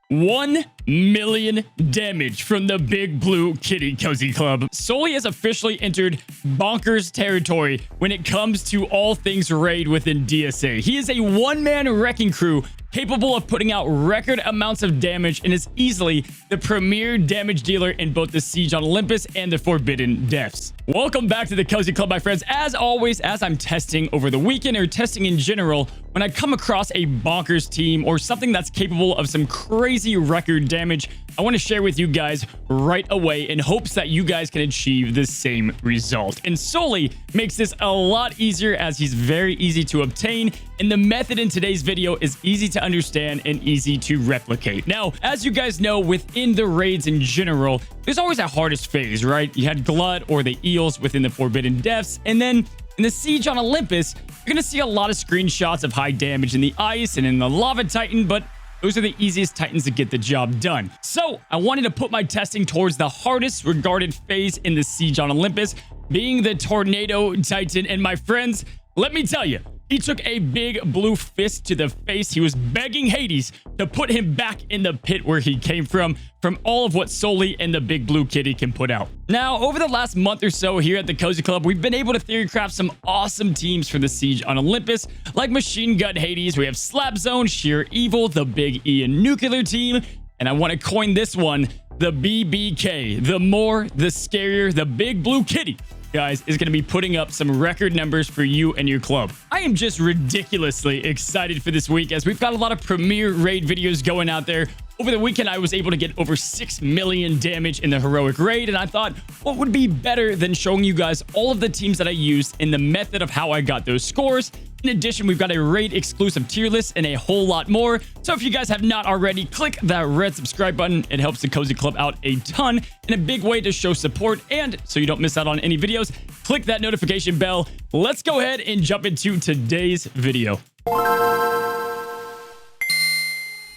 1 million damage from the Big Blue Kitty Cozy Club. Sulley has officially entered bonkers territory when it comes to all things raid within DSA. He is a one-man wrecking crew capable of putting out record amounts of damage and is easily the premier damage dealer in both the Siege on Olympus and the Forbidden Depths. Welcome back to the Cozy Club, my friends. As always, as I'm testing over the weekend or testing in general, when I come across a bonkers team or something that's capable of some crazy record damage, I want to share with you guys right away in hopes that you guys can achieve the same result. And Sulley makes this a lot easier as he's very easy to obtain, and the method in today's video is easy to understand and easy to replicate. Now, as you guys know, within the raids in general, there's always a hardest phase, right? You had Glut or the Eels within the Forbidden Depths, and then in the Siege on Olympus, you're going to see a lot of screenshots of high damage in the Ice and in the Lava Titan, but those are the easiest Titans to get the job done. So I wanted to put my testing towards the hardest regarded phase in the Siege on Olympus, being the Tornado Titan. And my friends, let me tell you, he took a big blue fist to the face. He was begging Hades to put him back in the pit where he came from all of what Sulley and the Big Blue Kitty can put out. Now, over the last month or so here at the Cozy Club, we've been able to theory craft some awesome teams for the Siege on Olympus, like Machine Gun Hades. We have Slap Zone, Sheer Evil, the Big E and Nuclear team, and I want to coin this one, the BBK. The more, the scarier, the Big Blue Kitty, guys, is going to be putting up some record numbers for you and your club. I am just ridiculously excited for this week as we've got a lot of premier raid videos going out there. Over the weekend, I was able to get over 6 million damage in the heroic raid, and I thought, what would be better than showing you guys all of the teams that I used and the method of how I got those scores. In addition, we've got a raid exclusive tier list and a whole lot more. So if you guys have not already, click that red subscribe button. It helps the Cozy Club out a ton and a big way to show support. And so you don't miss out on any videos, click that notification bell. Let's go ahead and jump into today's video.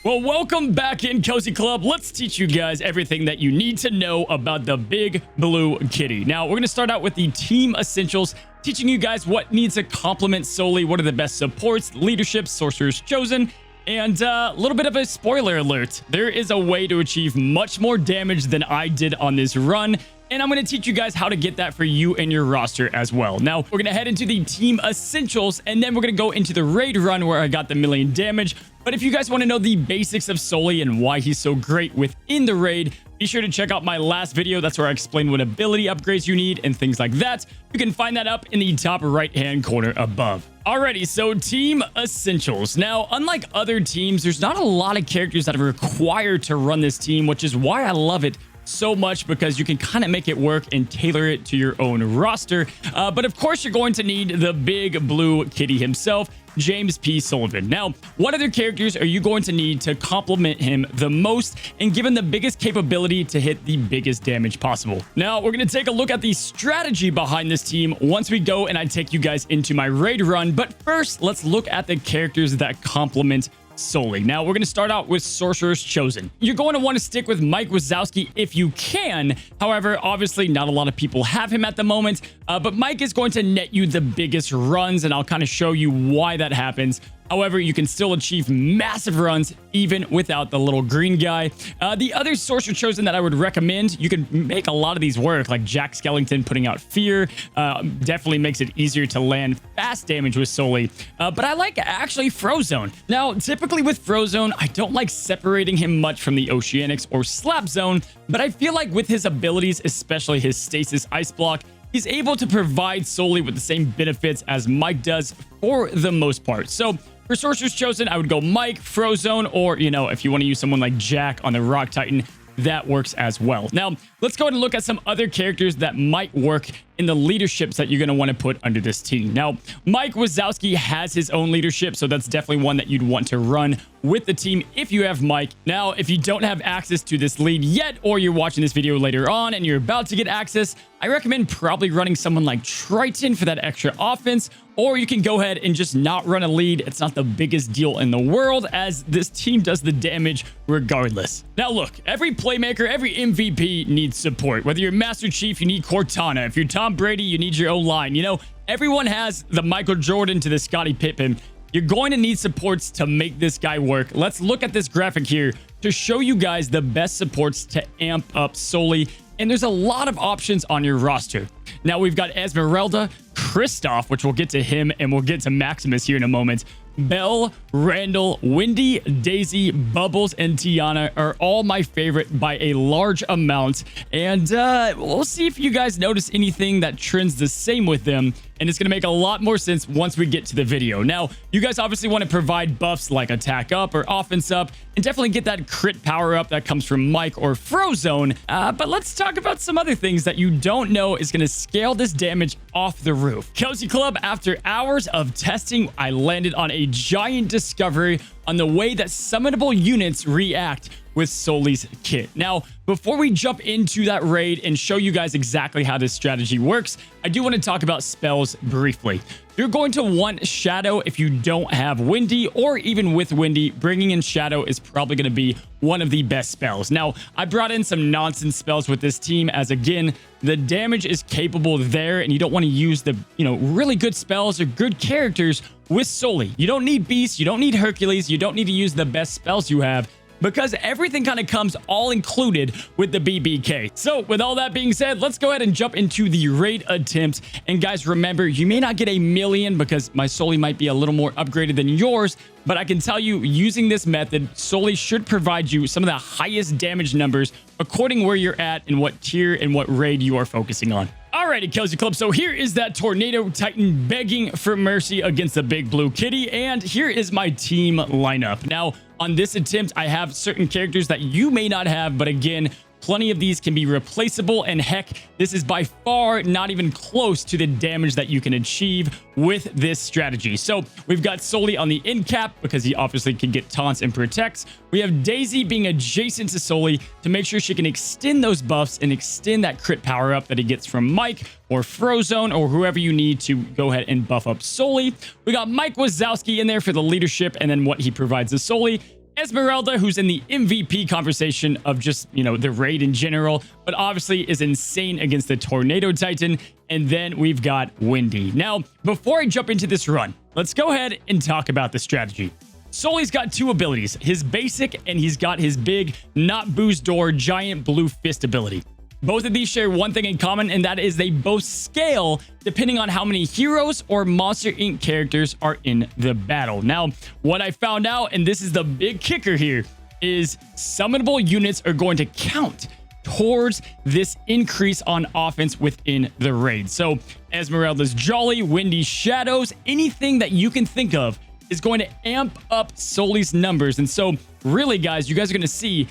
Well, welcome back in Cozy Club. Let's teach you guys everything that you need to know about the Big Blue Kitty. Now, we're going to start out with the team essentials, teaching you guys what needs to complement Sulley, what are the best supports, leadership, sorcerers chosen, and a little bit of a spoiler alert. There is a way to achieve much more damage than I did on this run, and I'm going to teach you guys how to get that for you and your roster as well. Now, we're going to head into the team essentials, and then we're going to go into the raid run where I got the million damage. But if you guys want to know the basics of Sulley and why he's so great within the raid, be sure to check out my last video. That's where I explain what ability upgrades you need and things like that. You can find that up in the top right-hand corner above. Alrighty, so team essentials. Now, unlike other teams, there's not a lot of characters that are required to run this team, which is why I love it so much, because you can kind of make it work and tailor it to your own roster. But of course, you're going to need the Big Blue Kitty himself, James P. Sullivan. Now, what other characters are you going to need to complement him the most and give him the biggest capability to hit the biggest damage possible? Now, we're going to take a look at the strategy behind this team once we go and I take you guys into my raid run. But first, let's look at the characters that complement Sulley. Now, we're going to start out with Sorcerers Chosen. You're going to want to stick with Mike Wazowski if you can. However, obviously, not a lot of people have him at the moment, but Mike is going to net you the biggest runs, and I'll kind of show you why that happens. However, you can still achieve massive runs even without the little green guy. The other Sorcerer Chosen that I would recommend, you can make a lot of these work, like Jack Skellington putting out Fear. Definitely makes it easier to land fast damage with Sulley. But I like actually Frozone. Now, typically with Frozone, I don't like separating him much from the Oceanics or Slap Zone, but I feel like with his abilities, especially his Stasis Ice Block, he's able to provide Sulley with the same benefits as Mike does for the most part. So for Sorcerers Chosen, I would go Mike, Frozone, or, you know, if you want to use someone like Jack on the Rock Titan, that works as well. Now, let's go ahead and look at some other characters that might work in the leaderships that you're going to want to put under this team. Now, Mike Wazowski has his own leadership, so that's definitely one that you'd want to run with the team if you have Mike. Now, if you don't have access to this lead yet, or you're watching this video later on and you're about to get access, I recommend probably running someone like Triton for that extra offense, or you can go ahead and just not run a lead. It's not the biggest deal in the world, as this team does the damage regardless. Now look, every playmaker, every MVP needs support. Whether you're Master Chief, you need Cortana. If you're Tom Brady, you need your O-line. You know, everyone has the Michael Jordan to the Scottie Pippen. You're going to need supports to make this guy work. Let's look at this graphic here. to show you guys the best supports to amp up Sulley, and there's a lot of options on your roster. Now we've got Esmeralda, Kristoff, which we'll get to him, and we'll get to Maximus here in a moment. Belle, Randall, Wendy, Daisy, Bubbles, and Tiana are all my favorite by a large amount. And we'll see if you guys notice anything that trends the same with them. And it's going to make a lot more sense once we get to the video. Now, you guys obviously want to provide buffs like attack up or offense up, and definitely get that crit power up that comes from Mike or Frozone. But let's talk about some other things that you don't know is going to scale this damage off the roof. Cozy Club, after hours of testing, I landed on a giant discovery on the way that summonable units react with Sulley's kit. Now, before we jump into that raid and show you guys exactly how this strategy works, I do want to talk about spells briefly. You're going to want Shadow if you don't have Wendy, or even with Wendy, bringing in Shadow is probably going to be one of the best spells. Now, I brought in some nonsense spells with this team as, again, the damage is capable there, and you don't want to use the, really good spells or good characters with Sulley. You don't need Beast, you don't need Hercules, you don't need to use the best spells you have, because everything kind of comes all included with the BBK. So with all that being said, let's go ahead and jump into the raid attempt. And guys, remember, you may not get a million because my Sulley might be a little more upgraded than yours, but I can tell you, using this method, Sulley should provide you some of the highest damage numbers according where you're at and what tier and what raid you are focusing on. Alrighty, Cozy Club, so here is that Tornado Titan begging for mercy against the Big Blue Kitty, and here is my team lineup. Now, on this attempt, I have certain characters that you may not have, but again, plenty of these can be replaceable, and heck, this is by far not even close to the damage that you can achieve with this strategy. So we've got Sulley on the end cap because he obviously can get taunts and protects. We have Daisy being adjacent to Sulley to make sure she can extend those buffs and extend that crit power up that he gets from Mike or Frozone or whoever you need to go ahead and buff up Sulley. We got Mike Wazowski in there for the leadership and then what he provides to Sulley. Esmeralda, who's in the MVP conversation of just, the raid in general, but obviously is insane against the Tornado Titan. And then we've got Wendy. Now, before I jump into this run, let's go ahead and talk about the strategy. Sulley's got two abilities, his basic, and he's got his big, not boost door, giant blue fist ability. Both of these share one thing in common, and that is they both scale depending on how many heroes or Monster Inc. characters are in the battle. Now, what I found out, and this is the big kicker here, is summonable units are going to count towards this increase on offense within the raid. So Esmeralda's Jolly, Wendy's Shadows, anything that you can think of is going to amp up Sulley's numbers. And so really, guys, you guys are going to see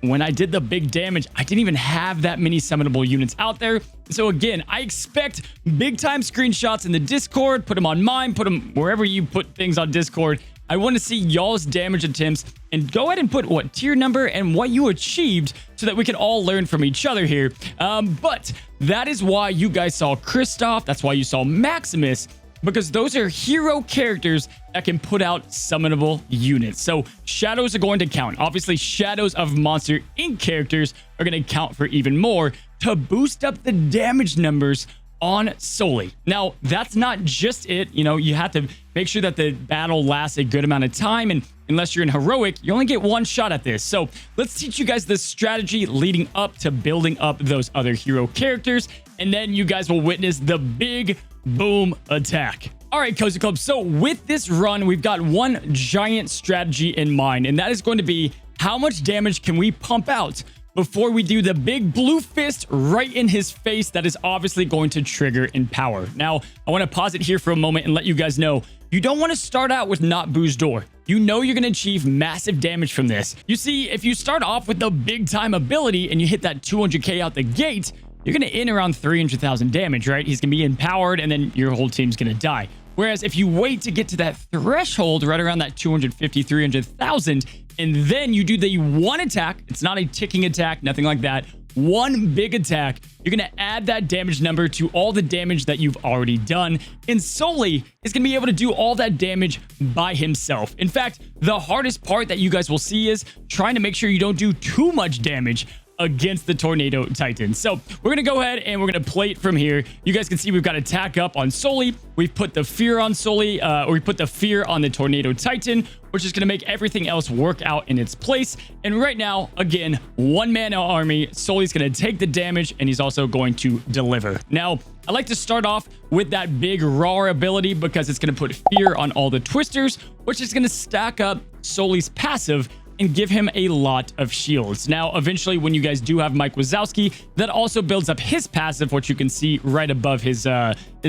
when I did the big damage, I didn't even have that many summonable units out there. So again, I expect big time screenshots in the Discord, put them on mine, put them wherever you put things on Discord. I want to see y'all's damage attempts and go ahead and put what tier number and what you achieved so that we can all learn from each other here. But that is why you guys saw Kristoff. That's why you saw Maximus, because those are hero characters that can put out summonable units. So shadows are going to count. Obviously, shadows of Monster Inc. characters are going to count for even more to boost up the damage numbers on Sulley. Now, that's not just it. You have to make sure that the battle lasts a good amount of time. And unless you're in heroic, you only get one shot at this. So let's teach you guys the strategy leading up to building up those other hero characters. And then you guys will witness the big boom attack. All right, Cozy Club. So with this run, we've got one giant strategy in mind, and that is going to be how much damage can we pump out before we do the big blue fist right in his face that is obviously going to trigger in power. Now, I want to pause it here for a moment and let you guys know, you don't want to start out with not boost door. You know you're going to achieve massive damage from this. You see, if you start off with the big time ability and you hit that 200k out the gate, you're going to end around 300,000 damage, right? He's going to be empowered and then your whole team's going to die. Whereas if you wait to get to that threshold right around that 250, 300,000, and then you do the one attack, it's not a ticking attack, nothing like that, one big attack, you're going to add that damage number to all the damage that you've already done. And Sulley is going to be able to do all that damage by himself. In fact, the hardest part that you guys will see is trying to make sure you don't do too much damage against the Tornado Titan. So we're going to go ahead and we're going to play it from here. You guys can see we've got attack up on Sulley. We've put the fear on Sulley, or we put the fear on the Tornado Titan, which is going to make everything else work out in its place. And right now, again, one-man army. Sulley's going to take the damage, and he's also going to deliver. Now, I like to start off with that big roar ability because it's going to put fear on all the twisters, which is going to stack up Sulley's passive and give him a lot of shields. Now, eventually, when you guys do have Mike Wazowski, that also builds up his passive, which you can see right above his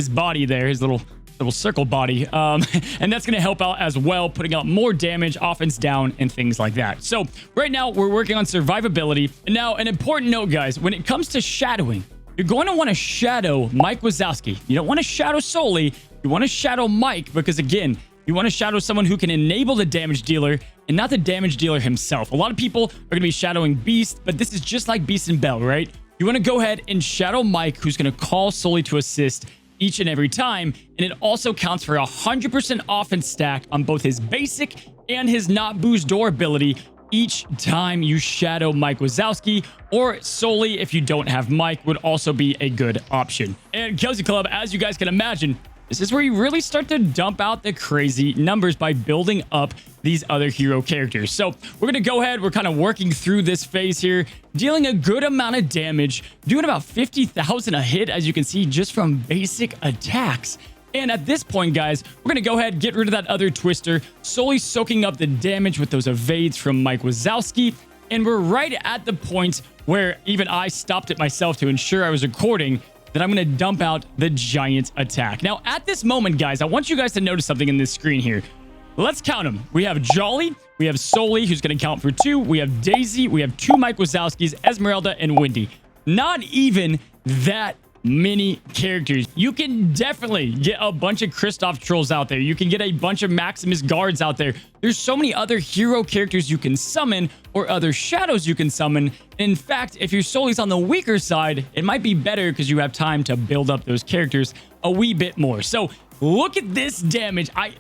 body there, his little circle body, and that's going to help out as well, putting out more damage, offense down, and things like that. So right now we're working on survivability. And now an important note, guys, when it comes to shadowing, you're going to want to shadow Mike Wazowski. You don't want to shadow Sulley. You want to shadow Mike because, again, you want to shadow someone who can enable the damage dealer and not the damage dealer himself. A lot of people are going to be shadowing Beast, but this is just like Beast and Bell, right? You want to go ahead and shadow Mike, who's going to call Sulley to assist each and every time, and it also counts for 100% offense stack on both his basic and his not boost door ability each time you shadow Mike Wazowski, or Sulley if you don't have Mike would also be a good option. And Cozy Club, as you guys can imagine, this is where you really start to dump out the crazy numbers by building up these other hero characters. So we're going to go ahead. We're kind of working through this phase here, dealing a good amount of damage, doing about 50,000 a hit, as you can see, just from basic attacks. And at this point, guys, we're going to go ahead, get rid of that other twister, slowly soaking up the damage with those evades from Mike Wazowski. And we're right at the point where even I stopped it myself to ensure I was recording, that I'm going to dump out the giant attack. Now, at this moment, guys, I want you guys to notice something in this screen here. Let's count them. We have Jolly, we have Sulley, who's going to count for 2, we have Daisy, we have 2 Mike Wazowskis, Esmeralda, and Wendy. Not even that many characters. You can definitely get a bunch of Kristoff trolls out there. You can get a bunch of Maximus guards out there. There's so many other hero characters you can summon or other shadows you can summon. In fact, if your Sulley's on the weaker side, it might be better because you have time to build up those characters a wee bit more. So look at this damage. I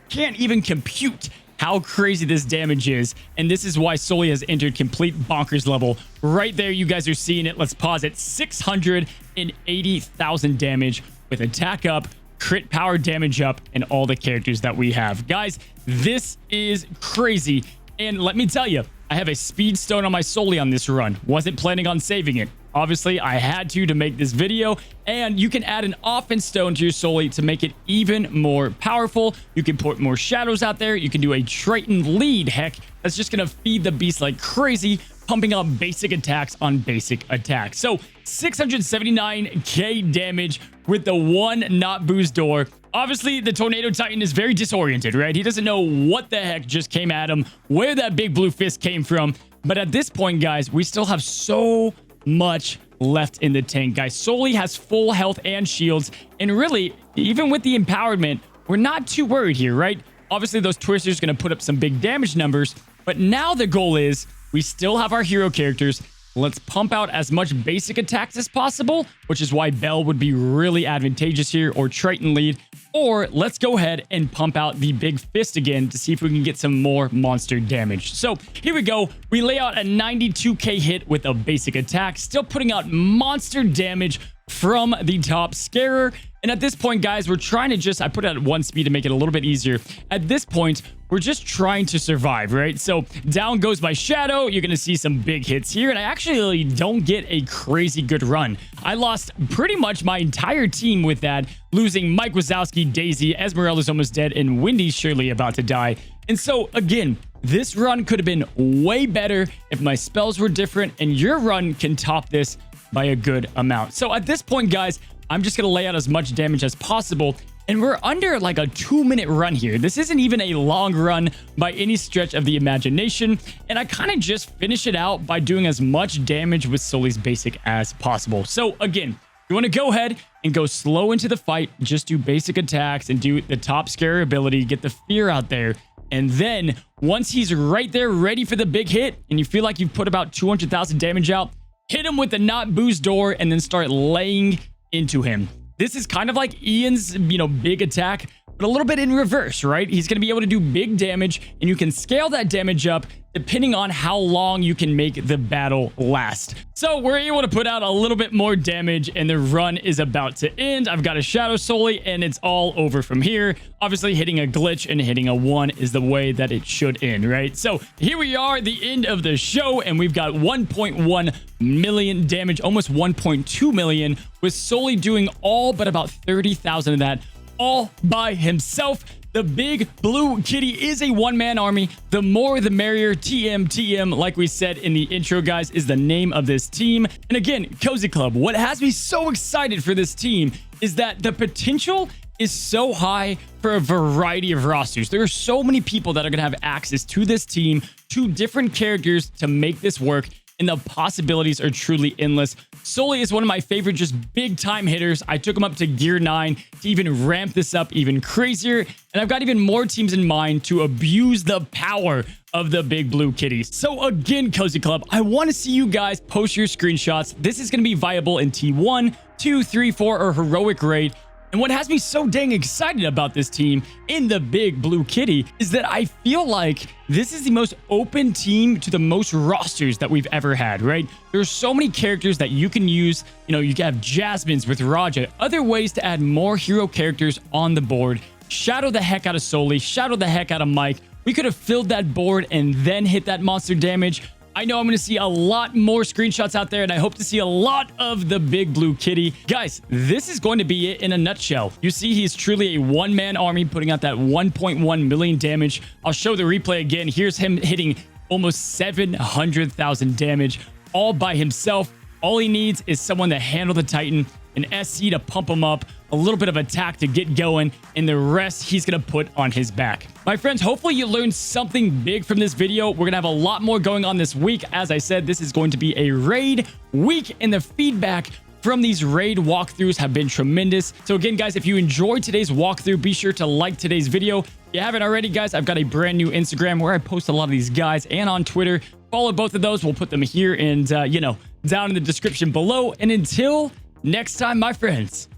can't even compute how crazy this damage is, and this is why Sulley has entered complete bonkers level. Right there, you guys are seeing it. Let's pause it. 680,000 damage with attack up, crit power damage up, and all the characters that we have. Guys, this is crazy, and let me tell you, I have a speed stone on my Sulley on this run. Wasn't planning on saving it. Obviously, I had to make this video, and you can add an offense stone to your Sulley to make it even more powerful. You can put more shadows out there. You can do a Triton lead, heck, that's just going to feed the beast like crazy, pumping out basic attacks on basic attacks. So 679k damage with the one not boost door. Obviously, the Tornado Titan is very disoriented, right? He doesn't know what the heck just came at him, where that big blue fist came from. But at this point, guys, we still have so much left in the tank, guys. Sulley has full health and shields, and really, even with the empowerment, we're not too worried here, right? Obviously, those twisters are going to put up some big damage numbers, but now the goal is we still have our hero characters. Let's pump out as much basic attacks as possible, which is why Bell would be really advantageous here, or Triton lead. Or let's go ahead and pump out the big fist again to see if we can get some more monster damage. So here we go. We lay out a 92k hit with a basic attack, still putting out monster damage from the top scarer. And at this point, guys, we're trying to just, I put it at 1 speed to make it a little bit easier. At this point, we're just trying to survive, right? So down goes my shadow. You're going to see some big hits here. And I actually don't get a crazy good run. I lost pretty much my entire team with that, losing Mike Wazowski, Daisy, Esmeralda's almost dead, and Wendy's surely about to die. And so, again, this run could have been way better if my spells were different, and your run can top this by a good amount. So at this point, guys, I'm just going to lay out as much damage as possible, and we're under like a 2-minute run here. This isn't even a long run by any stretch of the imagination, and I kind of just finish it out by doing as much damage with Sulley's basic as possible. So again, you want to go ahead and go slow into the fight, just do basic attacks and do the top scare ability, get the fear out there, and then once he's right there ready for the big hit, and you feel like you've put about 200,000 damage out, hit him with the not boost door and then start laying into him. This is kind of like Ian's, big attack, but a little bit in reverse, right? He's going to be able to do big damage, and you can scale that damage up depending on how long you can make the battle last. So we're able to put out a little bit more damage, and the run is about to end. I've got a Shadow Sulley, and it's all over from here. Obviously, hitting a glitch and hitting a 1 is the way that it should end, right? So here we are, the end of the show, and we've got 1.1 million damage, almost 1.2 million, with Sulley doing all but about 30,000 of that all by himself. The big blue kitty is a one-man army. The more the merrier. TM, like we said in the intro, guys, is the name of this team. And again, Cozy Club, what has me so excited for this team is that the potential is so high for a variety of rosters. There are so many people that are going to have access to this team, to different characters to make this work, and the possibilities are truly endless. Sulley is one of my favorite just big time hitters. I took him up to gear 9 to even ramp this up even crazier, and I've got even more teams in mind to abuse the power of the big blue kitties. So again, Cozy Club, I want to see you guys post your screenshots. This is going to be viable in T1, 2, 3, 4, or Heroic Raid. And what has me so dang excited about this team in the big blue kitty is that I feel like this is the most open team to the most rosters that we've ever had, right? There's so many characters that you can use. You know, you can have Jasmine's with Raja, other ways to add more hero characters on the board. Shadow the heck out of Sulley, shadow the heck out of Mike. We could have filled that board and then hit that monster damage. I know I'm going to see a lot more screenshots out there, and I hope to see a lot of the big blue kitty. Guys, this is going to be it in a nutshell. You see, he's truly a one-man army putting out that 1.1 million damage. I'll show the replay again. Here's him hitting almost 700,000 damage all by himself. All he needs is someone to handle the Titan, an SC to pump him up, a little bit of attack to get going, and the rest he's going to put on his back. My friends, hopefully you learned something big from this video. We're going to have a lot more going on this week. As I said, this is going to be a raid week, and the feedback from these raid walkthroughs have been tremendous. So again, guys, if you enjoyed today's walkthrough, be sure to like today's video. If you haven't already, guys, I've got a brand new Instagram where I post a lot of these guys, and on Twitter. Follow both of those. We'll put them here and, you know, down in the description below. And until next time, my friends,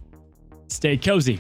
stay cozy.